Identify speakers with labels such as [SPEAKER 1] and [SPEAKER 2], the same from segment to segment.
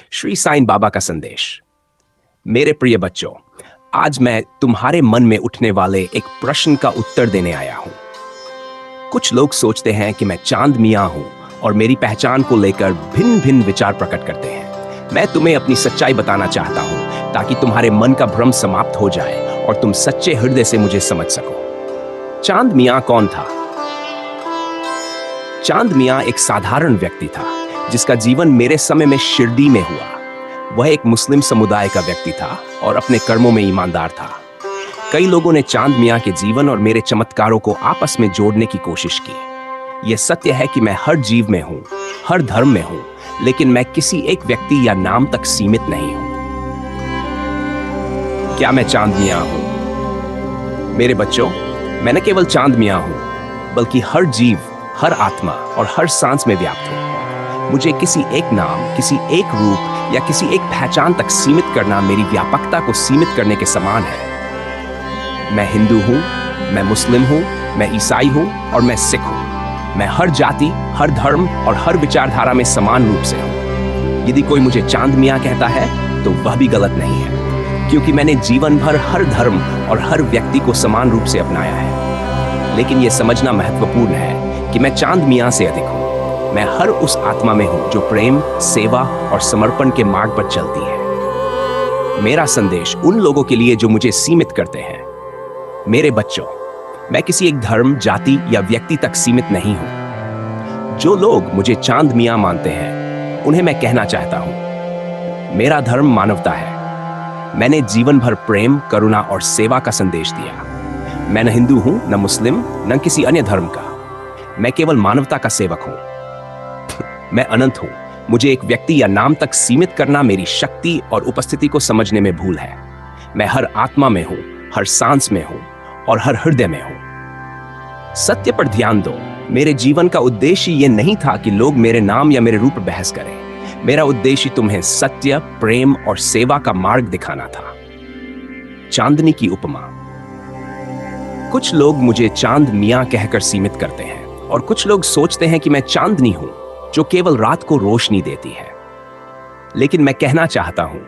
[SPEAKER 1] श्री साईं बाबा का संदेश। मेरे प्रिय बच्चों, आज मैं तुम्हारे मन में उठने वाले एक प्रश्न का उत्तर देने आया हूं। कुछ लोग सोचते हैं कि मैं चांद मियां हूं और मेरी पहचान को लेकर भिन्न भिन्न विचार प्रकट करते हैं। मैं तुम्हें अपनी सच्चाई बताना चाहता हूं ताकि तुम्हारे मन का भ्रम समाप्त हो जाए और तुम सच्चे हृदय से मुझे समझ सको। चांद मियां कौन था? चांद मियां एक साधारण व्यक्ति था जिसका जीवन मेरे समय में शिरडी में हुआ। वह एक मुस्लिम समुदाय का व्यक्ति था और अपने कर्मों में ईमानदार था। कई लोगों ने चांद मियां के जीवन और मेरे चमत्कारों को आपस में जोड़ने की कोशिश की। यह सत्य है कि मैं हर जीव में हूं, हर धर्म में हूं, लेकिन मैं किसी एक व्यक्ति या नाम तक सीमित नहीं हूं। क्या मैं चांद मियां हूं? मेरे बच्चों, मैं न केवल चांद मियां हूं, बल्कि हर जीव, हर आत्मा और हर सांस में व्याप्त हूं। मुझे किसी एक नाम, किसी एक रूप या किसी एक पहचान तक सीमित करना मेरी व्यापकता को सीमित करने के समान है। मैं हिंदू हूं, मैं मुस्लिम हूं, मैं ईसाई हूं और मैं सिख हूं। मैं हर जाति, हर धर्म और हर विचारधारा में समान रूप से हूं। यदि कोई मुझे चांद मियां कहता है तो वह भी गलत नहीं है, क्योंकि मैंने जीवन भर हर धर्म और हर व्यक्ति को समान रूप से अपनाया है। लेकिन यह समझना महत्वपूर्ण है कि मैं चांद मियां से अधिक हूं। मैं हर उस आत्मा में हूं जो प्रेम, सेवा और समर्पण के मार्ग पर चलती है। मेरा संदेश उन लोगों के लिए जो मुझे सीमित करते हैं। मेरे बच्चों, मैं किसी एक धर्म, जाति या व्यक्ति तक सीमित नहीं हूं। जो लोग मुझे चांद मियां मानते हैं, उन्हें मैं कहना चाहता हूं, मेरा धर्म मानवता है। मैंने जीवन भर प्रेम, करुणा और सेवा का संदेश दिया। मैं न हिंदू हूं, न मुस्लिम, न किसी अन्य धर्म का। मैं केवल मानवता का सेवक हूं। मैं अनंत हूं। मुझे एक व्यक्ति या नाम तक सीमित करना मेरी शक्ति और उपस्थिति को समझने में भूल है। मैं हर आत्मा में हूं, हर सांस में हूं और हर हृदय में हूं। सत्य पर ध्यान दो। मेरे जीवन का उद्देश्य यह नहीं था कि लोग मेरे नाम या मेरे रूप पर बहस करें। मेरा उद्देश्य तुम्हें सत्य, प्रेम और सेवा का मार्ग दिखाना था। चांदनी की उपमा। कुछ लोग मुझे चांद मियां कहकर सीमित करते हैं और कुछ लोग सोचते हैं कि मैं चांदनी हूं जो केवल रात को रोशनी देती है। लेकिन मैं कहना चाहता हूं,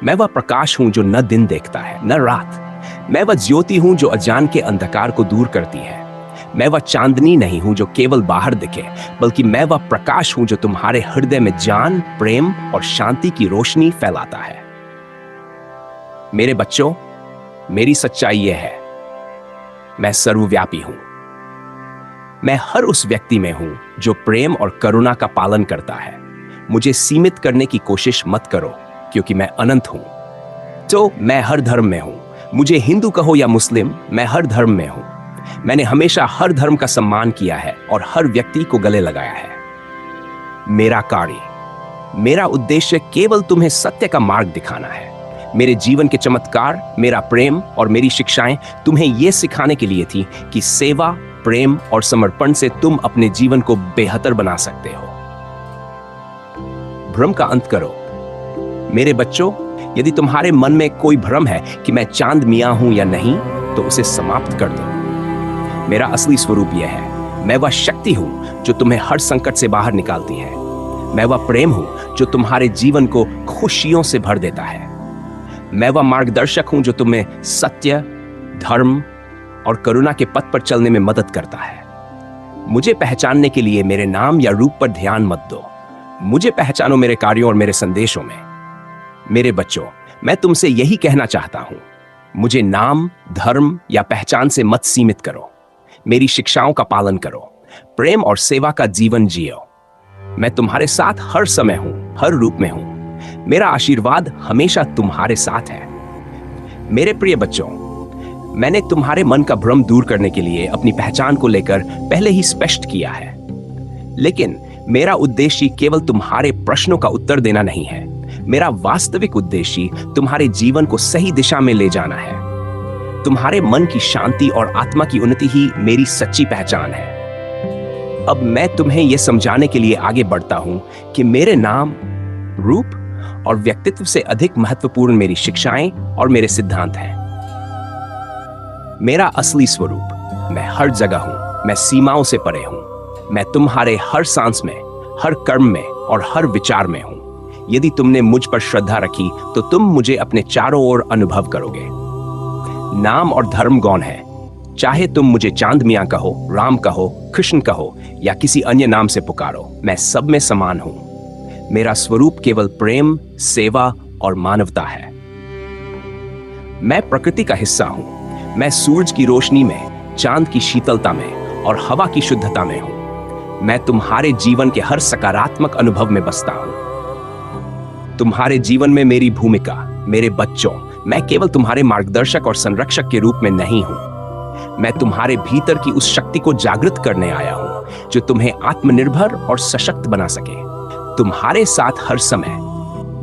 [SPEAKER 1] मैं वह प्रकाश हूं जो न दिन देखता है न रात। मैं वह ज्योति हूं जो अज्ञान के अंधकार को दूर करती है। मैं वह चांदनी नहीं हूं जो केवल बाहर दिखे, बल्कि मैं वह प्रकाश हूं जो तुम्हारे हृदय में ज्ञान, प्रेम और शांति की रोशनी फैलाता है। मेरे बच्चों, मेरी सच्चाई यह है, मैं सर्वव्यापी हूं। मैं हर उस व्यक्ति में हूं जो प्रेम और करुणा का पालन करता है। मुझे सीमित करने की कोशिश मत करो, क्योंकि मैं अनंत हूं। तो मैं हर धर्म में हूं। मुझे हिंदू कहो या मुस्लिम, मैं हर धर्म में हूं। मैंने हमेशा हर धर्म का सम्मान किया है और हर व्यक्ति को गले लगाया है। मेरा कार्य, मेरा उद्देश्य केवल तुम्हें सत्य का मार्ग दिखाना है। मेरे जीवन के चमत्कार, मेरा प्रेम और मेरी शिक्षाएं तुम्हें यह सिखाने के लिए थी कि सेवा, प्रेम और समर्पण से तुम अपने जीवन को बेहतर बना सकते हो। भ्रम का अंत करो। मेरे बच्चों, यदि तुम्हारे मन में कोई भ्रम है कि मैं चांद मियां हूं या नहीं, तो उसे समाप्त कर दो। मेरा असली स्वरूप यह है, मैं वह शक्ति हूं जो तुम्हें हर संकट से बाहर निकालती है। मैं वह प्रेम हूं जो तुम्हारे जीवन को खुशियों से भर देता है। मैं वह मार्गदर्शक हूं जो तुम्हें सत्य, धर्म और करुणा के पथ पर चलने में मदद करता है। मुझे पहचानने के लिए मेरे नाम या रूप पर ध्यान मत दो। मुझे पहचानो मेरे कार्यों और मेरे संदेशों में। मेरे बच्चों, मैं तुमसे यही कहना चाहता हूं, मुझे नाम, धर्म या पहचान से मत सीमित करो। मेरी शिक्षाओं का पालन करो। प्रेम और सेवा का जीवन जियो। मैं तुम्हारे साथ हर समय हूं, हर रूप में हूं। मेरा आशीर्वाद हमेशा तुम्हारे साथ है। मेरे प्रिय बच्चों, मैंने तुम्हारे मन का भ्रम दूर करने के लिए अपनी पहचान को लेकर पहले ही स्पष्ट किया है। लेकिन मेरा उद्देश्य केवल तुम्हारे प्रश्नों का उत्तर देना नहीं है। मेरा वास्तविक उद्देश्य तुम्हारे जीवन को सही दिशा में ले जाना है। तुम्हारे मन की शांति और आत्मा की उन्नति ही मेरी सच्ची पहचान है। अब मैं तुम्हें यह समझाने के लिए आगे बढ़ता हूं कि मेरे नाम, रूप और व्यक्तित्व से अधिक महत्वपूर्ण मेरी शिक्षाएं और मेरे सिद्धांत हैं। मेरा असली स्वरूप, मैं हर जगह हूं। मैं सीमाओं से परे हूं। मैं तुम्हारे हर सांस में, हर कर्म में और हर विचार में हूं। यदि तुमने मुझ पर श्रद्धा रखी तो तुम मुझे अपने चारों ओर अनुभव करोगे। नाम और धर्म गौण है, चाहे तुम मुझे चांद मियां कहो, राम कहो, कृष्ण कहो या किसी अन्य नाम से पुकारो, मैं सब में समान हूं। मेरा स्वरूप केवल प्रेम, सेवा और मानवता है। मैं प्रकृति का हिस्सा हूं। मैं सूरज की रोशनी में, चांद की शीतलता में और हवा की शुद्धता में हूं। मैं तुम्हारे जीवन के हर सकारात्मक अनुभव में बसता हूं। तुम्हारे जीवन में मेरी भूमिका, मेरे बच्चों, मैं केवल तुम्हारे मार्गदर्शक और संरक्षक के रूप में नहीं हूं। मैं तुम्हारे भीतर की उस शक्ति को जागृत करने आया हूं जो तुम्हें आत्मनिर्भर और सशक्त बना सके। तुम्हारे साथ हर समय।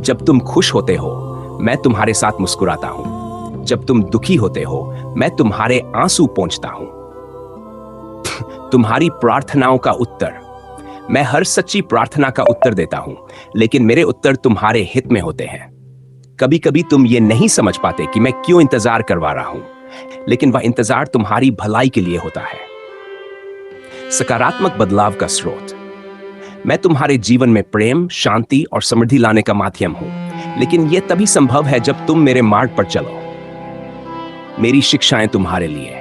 [SPEAKER 1] जब तुम खुश होते हो, मैं तुम्हारे साथ मुस्कुराता हूं। जब तुम दुखी होते हो, मैं तुम्हारे आंसू पोंछता हूं। तुम्हारी प्रार्थनाओं का उत्तर। मैं हर सच्ची प्रार्थना का उत्तर देता हूं, लेकिन मेरे उत्तर तुम्हारे हित में होते हैं। कभी कभी तुम ये नहीं समझ पाते कि मैं क्यों इंतजार करवा रहा हूं, लेकिन वह इंतजार तुम्हारी भलाई के लिए होता है। सकारात्मक बदलाव का स्रोत। मैं तुम्हारे जीवन में प्रेम, शांति और समृद्धि लाने का माध्यम हूं, लेकिन यह तभी संभव है जब तुम मेरे मार्ग पर चलो। मेरी शिक्षाएं तुम्हारे लिए।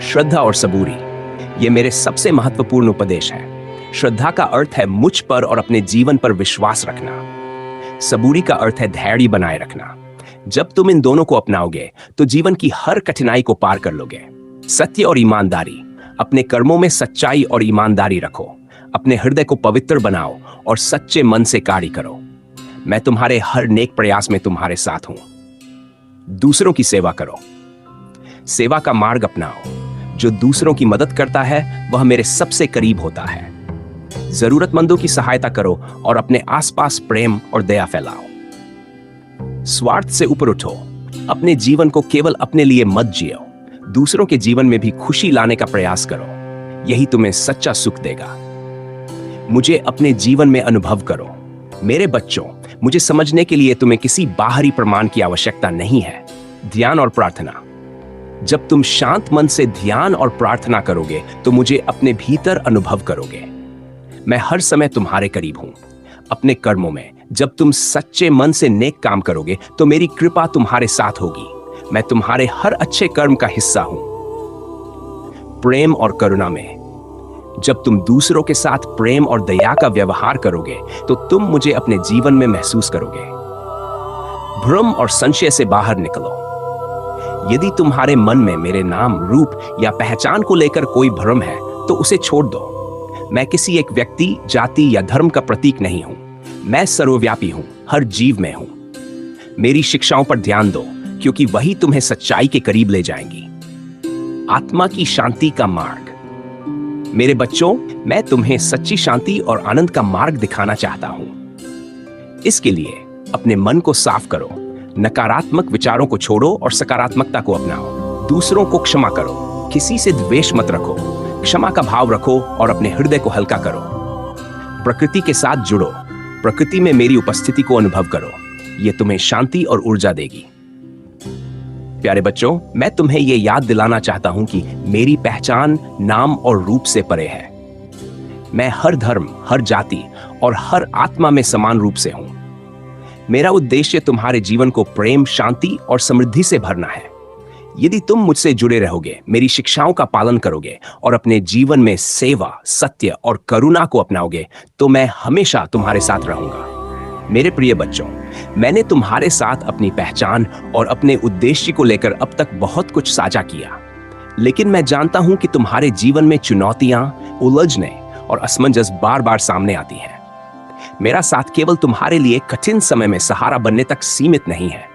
[SPEAKER 1] श्रद्धा और सबूरी, ये मेरे सबसे महत्वपूर्ण उपदेश है। श्रद्धा का अर्थ है मुझ पर और अपने जीवन पर विश्वास रखना। सबूरी का अर्थ है धैर्य बनाए रखना। जब तुम इन दोनों को अपनाओगे तो जीवन की हर कठिनाई को पार कर लोगे। सत्य और ईमानदारी। अपने कर्मों में सच्चाई और ईमानदारी रखो। अपने हृदय को पवित्र बनाओ और सच्चे मन से कार्य करो। मैं तुम्हारे हर नेक प्रयास में तुम्हारे साथ हूं। दूसरों की सेवा करो। सेवा का मार्ग अपनाओ। जो दूसरों की मदद करता है वह मेरे सबसे करीब होता है। जरूरतमंदों की सहायता करो और अपने आसपास प्रेम और दया फैलाओ। स्वार्थ से ऊपर उठो। अपने जीवन को केवल अपने लिए मत जियो। दूसरों के जीवन में भी खुशी लाने का प्रयास करो। यही तुम्हें सच्चा सुख देगा। मुझे अपने जीवन में अनुभव करो। मेरे बच्चों, मुझे समझने के लिए तुम्हें किसी बाहरी प्रमाण की आवश्यकता नहीं है। ध्यान और प्रार्थना। जब तुम शांत मन से ध्यान और प्रार्थना करोगे तो मुझे अपने भीतर अनुभव करोगे। मैं हर समय तुम्हारे करीब हूं। अपने कर्मों में जब तुम सच्चे मन से नेक काम करोगे तो मेरी कृपा तुम्हारे साथ होगी। मैं तुम्हारे हर अच्छे कर्म का हिस्सा हूं। प्रेम और करुणा में जब तुम दूसरों के साथ प्रेम और दया का व्यवहार करोगे तो तुम मुझे अपने जीवन में महसूस करोगे। भ्रम और संशय से बाहर निकलो। यदि तुम्हारे मन में मेरे नाम, रूप या पहचान को लेकर कोई भ्रम है तो उसे छोड़ दो। मैं किसी एक व्यक्ति, जाति या धर्म का प्रतीक नहीं हूं। मैं सर्वव्यापी हूं, हर जीव में हूं। मेरी शिक्षाओं पर ध्यान दो, क्योंकि वही तुम्हें सच्चाई के करीब ले जाएंगी। आत्मा की शांति का मार्ग। मेरे बच्चों, मैं तुम्हें सच्ची शांति और आनंद का मार्ग दिखाना चाहता हूं। इसके लिए अपने मन को साफ करो। नकारात्मक विचारों को छोड़ो और सकारात्मकता को अपनाओ। दूसरों को क्षमा करो। किसी से द्वेष मत रखो। क्षमा का भाव रखो और अपने हृदय को हल्का करो। प्रकृति के साथ जुड़ो। प्रकृति में मेरी उपस्थिति को अनुभव करो। यह तुम्हें शांति और ऊर्जा देगी। प्यारे बच्चों, मैं तुम्हें यह याद दिलाना चाहता हूं कि मेरी पहचान नाम और रूप से परे है। मैं हर धर्म, हर जाति और हर आत्मा में समान रूप से हूं। मेरा उद्देश्य तुम्हारे जीवन को प्रेम, शांति और समृद्धि से भरना है। यदि तुम मुझसे जुड़े रहोगे, मेरी शिक्षाओं का पालन करोगे और अपने जीवन में सेवा, सत्य और करुणा को अपनाओगे, तो मैं हमेशा तुम्हारे साथ रहूंगा। मेरे प्रिय बच्चों, मैंने तुम्हारे साथ अपनी पहचान और अपने उद्देश्य को लेकर अब तक बहुत कुछ साझा किया, लेकिन मैं जानता हूं कि तुम्हारे जीवन में चुनौतियां, उलझने और असमंजस बार बार सामने आती हैं। मेरा साथ केवल तुम्हारे लिए कठिन समय में सहारा बनने तक सीमित नहीं है।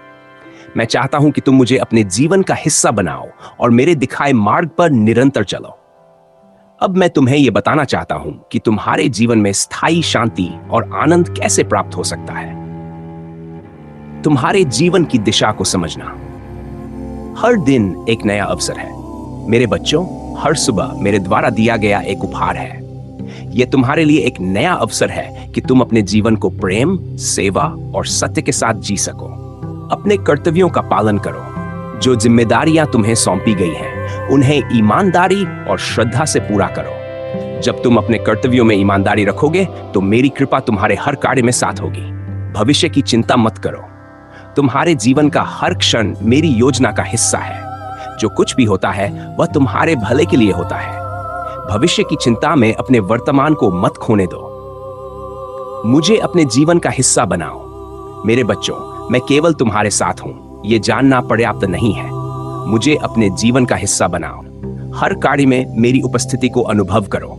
[SPEAKER 1] मैं चाहता हूं कि तुम मुझे अपने जीवन का हिस्सा बनाओ और मेरे दिखाए मार्ग पर निरंतर चलो। अब मैं तुम्हें यह बताना चाहता हूं कि तुम्हारे जीवन में स्थायी शांति और आनंद कैसे प्राप्त हो सकता है। तुम्हारे जीवन की दिशा को समझना। हर दिन एक नया अवसर है। मेरे बच्चों, हर सुबह मेरे द्वारा दिया गया एक उपहार है। यह तुम्हारे लिए एक नया अवसर है कि तुम अपने जीवन को प्रेम, सेवा और सत्य के साथ जी सको। अपने कर्तव्यों का पालन करो। जो जिम्मेदारियां तुम्हें सौंपी गई हैं, उन्हें ईमानदारी और श्रद्धा से पूरा करो। जब तुम अपने कर्तव्यों में ईमानदारी रखोगे तो मेरी कृपा तुम्हारे हर कार्य में साथ होगी। भविष्य की चिंता मत करो। तुम्हारे जीवन का हर क्षण मेरी योजना का हिस्सा है। जो कुछ भी होता है वह तुम्हारे भले के लिए होता है। भविष्य की चिंता में अपने वर्तमान को मत खोने दो। मुझे अपने जीवन का हिस्सा बनाओ। मेरे बच्चों, मैं केवल तुम्हारे साथ हूं, यह जानना पर्याप्त नहीं है। मुझे अपने जीवन का हिस्सा बनाओ। हर कार्य में मेरी उपस्थिति को अनुभव करो।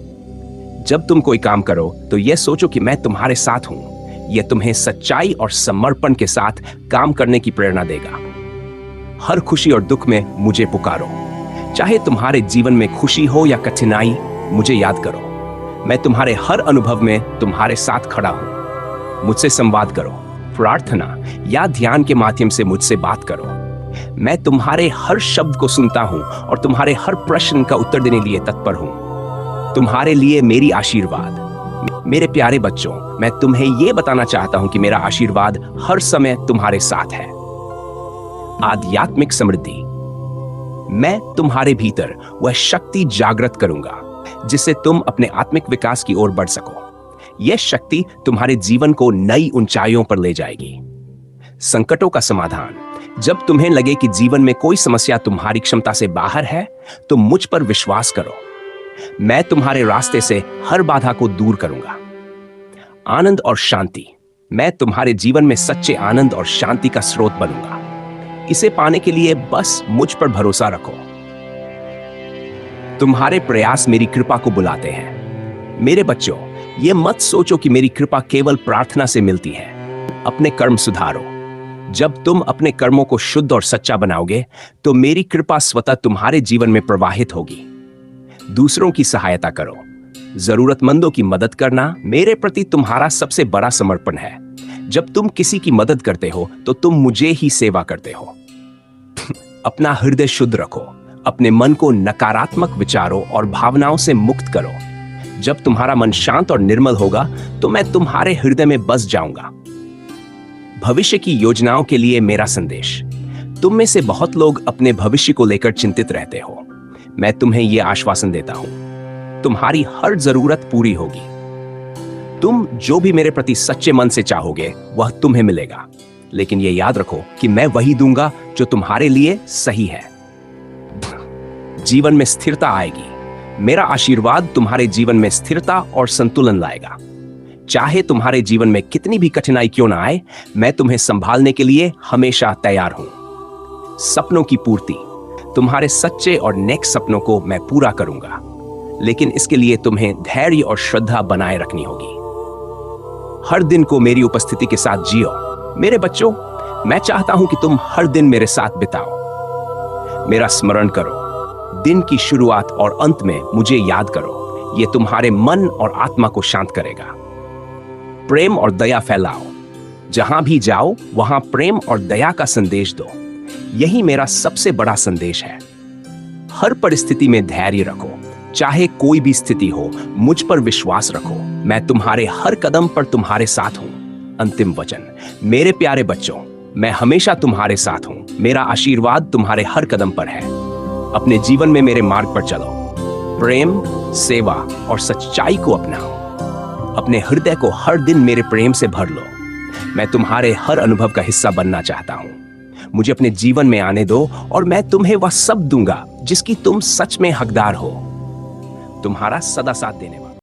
[SPEAKER 1] जब तुम कोई काम करो तो यह सोचो कि मैं तुम्हारे साथ हूं। यह तुम्हें सच्चाई और समर्पण के साथ काम करने की प्रेरणा देगा। हर खुशी और दुख में मुझे पुकारो। चाहे तुम्हारे जीवन में खुशी हो या कठिनाई, मुझे याद करो। मैं तुम्हारे हर अनुभव में तुम्हारे साथ खड़ा हूं। मुझसे संवाद करो, प्रार्थना या ध्यान के माध्यम से मुझसे बात करो। मैं तुम्हारे हर शब्द को सुनता हूं और तुम्हारे हर प्रश्न का उत्तर देने के लिए तत्पर हूं। तुम्हारे लिए मेरी आशीर्वाद। मेरे प्यारे बच्चों, मैं तुम्हें यह बताना चाहता हूं कि मेरा आशीर्वाद हर समय तुम्हारे साथ है। आध्यात्मिक समृद्धि। मैं तुम्हारे भीतर वह शक्ति जागृत करूंगा जिससे तुम अपने आत्मिक विकास की ओर बढ़ सको। यह शक्ति तुम्हारे जीवन को नई ऊंचाइयों पर ले जाएगी। संकटों का समाधान। जब तुम्हें लगे कि जीवन में कोई समस्या तुम्हारी क्षमता से बाहर है, तो मुझ पर विश्वास करो। मैं तुम्हारे रास्ते से हर बाधा को दूर करूंगा। आनंद और शांति। मैं तुम्हारे जीवन में सच्चे आनंद और शांति का स्रोत बनूंगा। इसे पाने के लिए बस मुझ पर भरोसा रखो। तुम्हारे प्रयास मेरी कृपा को बुलाते हैं। मेरे बच्चों, यह मत सोचो कि मेरी कृपा केवल प्रार्थना से मिलती है। अपने कर्म सुधारो। जब तुम अपने कर्मों को शुद्ध और सच्चा बनाओगे तो मेरी कृपा स्वतः तुम्हारे जीवन में प्रवाहित होगी। दूसरों की सहायता करो। जरूरतमंदों की मदद करना मेरे प्रति तुम्हारा सबसे बड़ा समर्पण है। जब तुम किसी की मदद करते हो तो तुम मुझे ही सेवा करते हो। अपना हृदय शुद्ध रखो। अपने मन को नकारात्मक विचारों और भावनाओं से मुक्त करो। जब तुम्हारा मन शांत और निर्मल होगा तो मैं तुम्हारे हृदय में बस जाऊंगा। भविष्य की योजनाओं के लिए मेरा संदेश। तुम में से बहुत लोग अपने भविष्य को लेकर चिंतित रहते हो। मैं तुम्हें यह आश्वासन देता हूं, तुम्हारी हर जरूरत पूरी होगी। तुम जो भी मेरे प्रति सच्चे मन से चाहोगे वह तुम्हें मिलेगा। लेकिन यह याद रखो कि मैं वही दूंगा जो तुम्हारे लिए सही है। जीवन में स्थिरता आएगी। मेरा आशीर्वाद तुम्हारे जीवन में स्थिरता और संतुलन लाएगा। चाहे तुम्हारे जीवन में कितनी भी कठिनाई क्यों ना आए, मैं तुम्हें संभालने के लिए हमेशा तैयार हूं। सपनों की पूर्ति। तुम्हारे सच्चे और नेक सपनों को मैं पूरा करूंगा, लेकिन इसके लिए तुम्हें धैर्य और श्रद्धा बनाए रखनी होगी। हर दिन को मेरी उपस्थिति के साथ जियो। मेरे बच्चों, मैं चाहता हूं कि तुम हर दिन मेरे साथ बिताओ। मेरा स्मरण करो। दिन की शुरुआत और अंत में मुझे याद करो। यह तुम्हारे मन और आत्मा को शांत करेगा। प्रेम और दया फैलाओ। जहां भी जाओ वहां प्रेम और दया का संदेश दो। यही मेरा सबसे बड़ा संदेश है। हर परिस्थिति में धैर्य रखो। चाहे कोई भी स्थिति हो, मुझ पर विश्वास रखो। मैं तुम्हारे हर कदम पर तुम्हारे साथ हूं। अंतिम वचन। मेरे प्यारे बच्चों, मैं हमेशा तुम्हारे साथ हूं। मेरा आशीर्वाद तुम्हारे हर कदम पर है। अपने जीवन में मेरे मार्ग पर चलो। प्रेम, सेवा और सच्चाई को अपनाओ। अपने हृदय को हर दिन मेरे प्रेम से भर लो। मैं तुम्हारे हर अनुभव का हिस्सा बनना चाहता हूं। मुझे अपने जीवन में आने दो और मैं तुम्हें वह सब दूंगा जिसकी तुम सच में हकदार हो। तुम्हारा सदा साथ देने वाला।